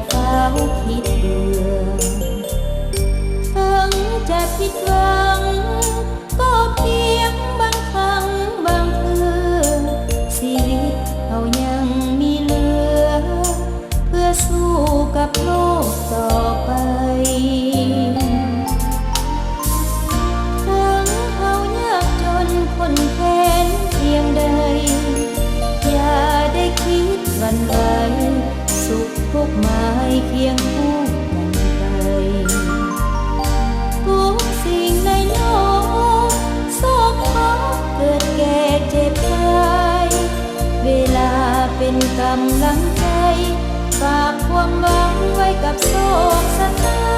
เฝ้าคิดเบื่อถึงจะผิดหวังก็เพียงบางครั้งบางเพื่อชีวิตเขายังมีเหลือเพื่อสู้กับโลกต่อไปถึงเขายากจนคนแค้นเพียงใดอย่าได้คิดหวั่นไหวสุขทุกข์หมายเคียงคู่กันไปทุกสิ่งในโลกโศกเขาเกิดแก่เจ็บตายเวลาเป็นกำลังใจฝากความหวังไว้กับโศกชะตา